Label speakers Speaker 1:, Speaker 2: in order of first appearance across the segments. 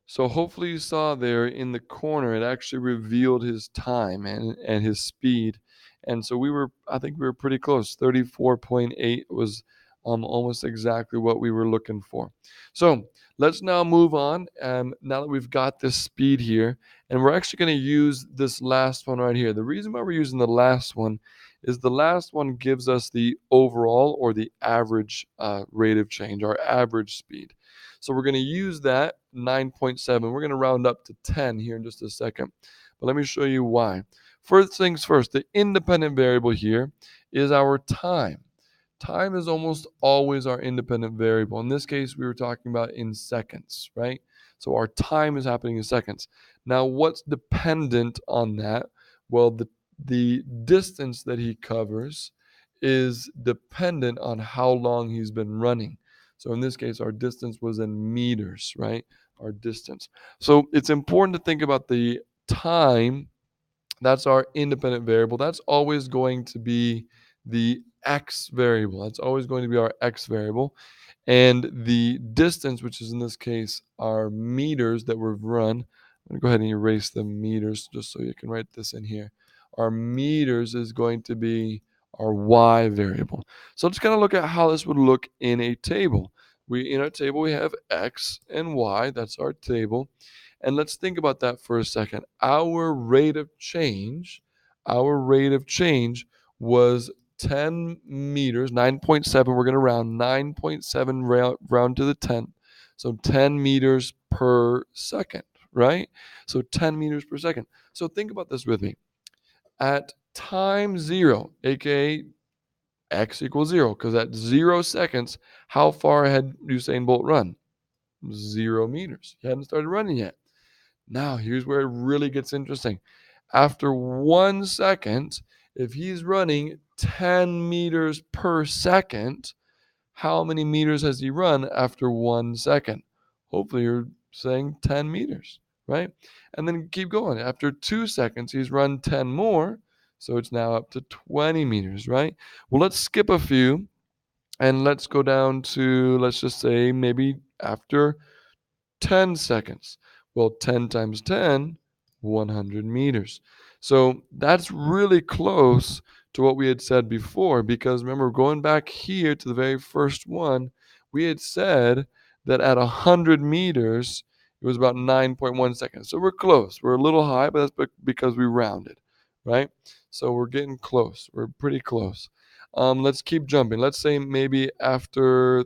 Speaker 1: So hopefully you saw there in the corner, it actually revealed his time and his speed. And so I think we were pretty close. 34.8 was almost exactly what we were looking for. So let's now move on. Now that we've got this speed here, and we're actually going to use this last one right here. The reason why we're using the last one is the last one gives us the overall or the average rate of change, our average speed. So we're going to use that 9.7. We're going to round up to 10 here in just a second. But let me show you why. First things first, the independent variable here is our time. Time is almost always our independent variable. In this case, we were talking about in seconds, right? So our time is happening in seconds. Now, what's dependent on that? Well, the distance that he covers is dependent on how long he's been running. So in this case, our distance was in meters, right? Our distance. So it's important to think about the time. That's our independent variable. That's always going to be the x variable. That's always going to be our x variable. And the distance, which is in this case our meters that we've run, I'm going to go ahead and erase the meters just so you can write this in here. Our meters is going to be our y variable. So let's kind of look at how this would look in a table. In our table we have x and y. That's our table. And let's think about that for a second. Our rate of change was 10 meters, 9.7. We're going to round 9.7 round to the 10. So 10 meters per second, right? So 10 meters per second. So think about this with me. At time zero, aka x equals zero, because at 0 seconds, how far had Usain Bolt run? 0 meters. He hadn't started running yet. Now, here's where it really gets interesting. After 1 second, if he's running 10 meters per second, how many meters has he run after 1 second? Hopefully, you're saying 10 meters, right? And then keep going. After 2 seconds, he's run 10 more. So it's now up to 20 meters, right? Well, let's skip a few and let's go down to, let's just say, maybe after 10 seconds. Well, 10 times 10, 100 meters. So that's really close to what we had said before because remember, going back here to the very first one, we had said that at 100 meters, it was about 9.1 seconds. So we're close. We're a little high, but that's because we rounded, right? So we're getting close. We're pretty close. Let's keep jumping. Let's say maybe after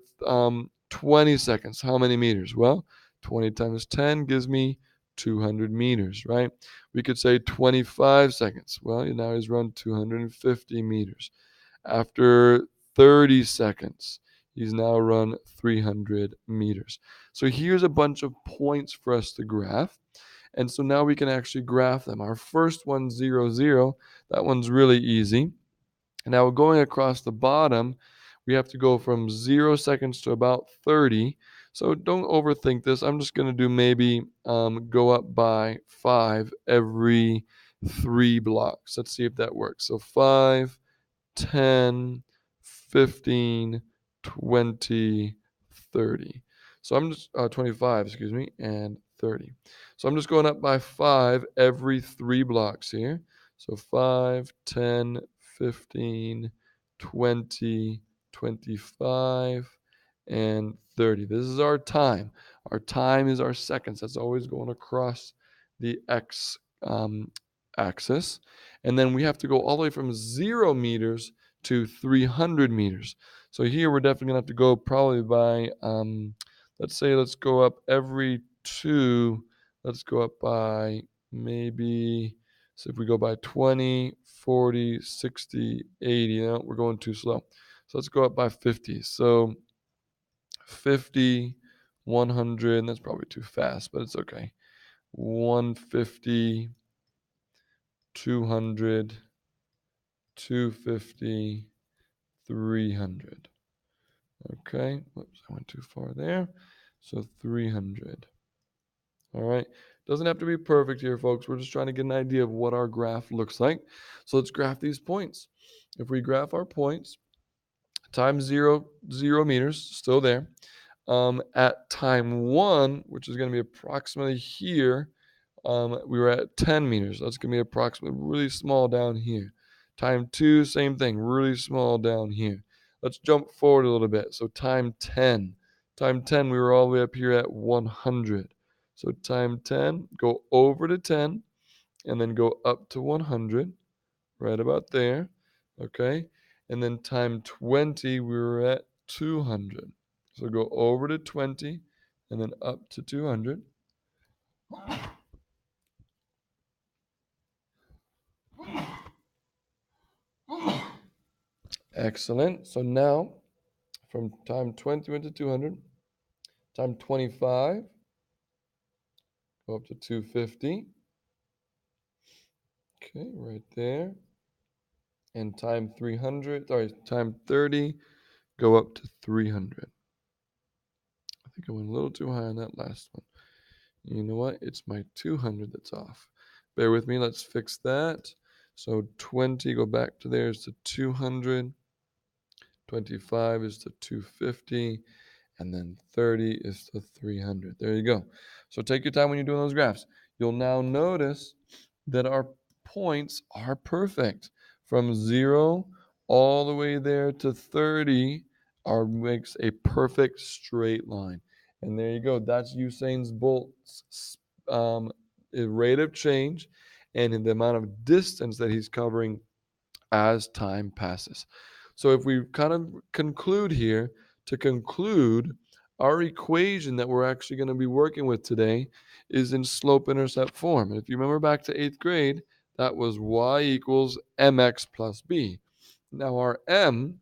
Speaker 1: 20 seconds, how many meters? Well, 20 times 10 gives me 200 meters, right? We could say 25 seconds. Well, now he's run 250 meters. After 30 seconds, he's now run 300 meters. So here's a bunch of points for us to graph. And so now we can actually graph them. Our first one, 0, 0, that one's really easy. Now going across the bottom, we have to go from 0 seconds to about 30. So don't overthink this. I'm just going to do maybe go up by 5 every 3 blocks. Let's see if that works. So 5, 10, 15, 20, 30. So I'm just 25, excuse me, and 30. So I'm just going up by 5 every 3 blocks here. So 5, 10, 15, 20, 25, and 30. This is our time. Our time is our seconds. That's always going across the x axis. And then we have to go all the way from 0 meters to 300 meters. So here we're definitely going to have to go probably by, let's go up every 2. Let's go up by maybe, so if we go by 20, 40, 60, 80, no, we're going too slow. So let's go up by 50. So 50, 100, that's probably too fast, but it's okay. 150, 200, 250, 300. Okay, whoops, I went too far there. So 300. All right, doesn't have to be perfect here, folks. We're just trying to get an idea of what our graph looks like. So let's graph these points. If we graph our points, times 0, 0 meters, still there. At time 1, which is going to be approximately here, we were at 10 meters. That's going to be approximately really small down here. Time 2, same thing, really small down here. Let's jump forward a little bit. So time 10. Time 10, we were all the way up here at 100. So time 10, go over to 10 and then go up to 100, right about there. Okay. And then time 20, we were at 200. So go over to 20 and then up to 200. Excellent. So now from time 20 went to 200, time 25, go up to 250. Okay, right there. And time 300, sorry, time 30, go up to 300. I think I went a little too high on that last one. You know what? It's my 200 that's off. Bear with me. Let's fix that. So 20, go back to there is to 200. 25 is to 250. And then 30 is to 300. There you go. So take your time when you're doing those graphs. You'll now notice that our points are perfect. From 0 all the way there to 30 makes a perfect straight line. And there you go. That's Usain Bolt's rate of change and in the amount of distance that he's covering as time passes. So if we kind of conclude here, to conclude, our equation that we're actually going to be working with today is in slope-intercept form. And if you remember back to 8th grade, that was y equals mx plus b. Now our m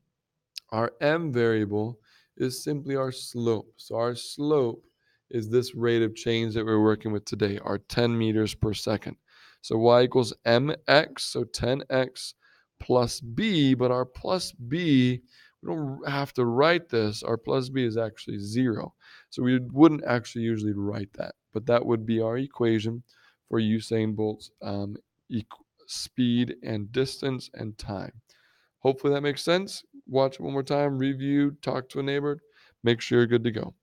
Speaker 1: variable is simply our slope. So our slope is this rate of change that we're working with today, our 10 meters per second. So y equals mx, so 10x plus b, but our plus b, we don't have to write this. Our plus b is actually 0. So we wouldn't actually usually write that, but that would be our equation for Usain Bolt's speed and distance and time. Hopefully that makes sense. Watch it one more time, review, talk to a neighbor, make sure you're good to go.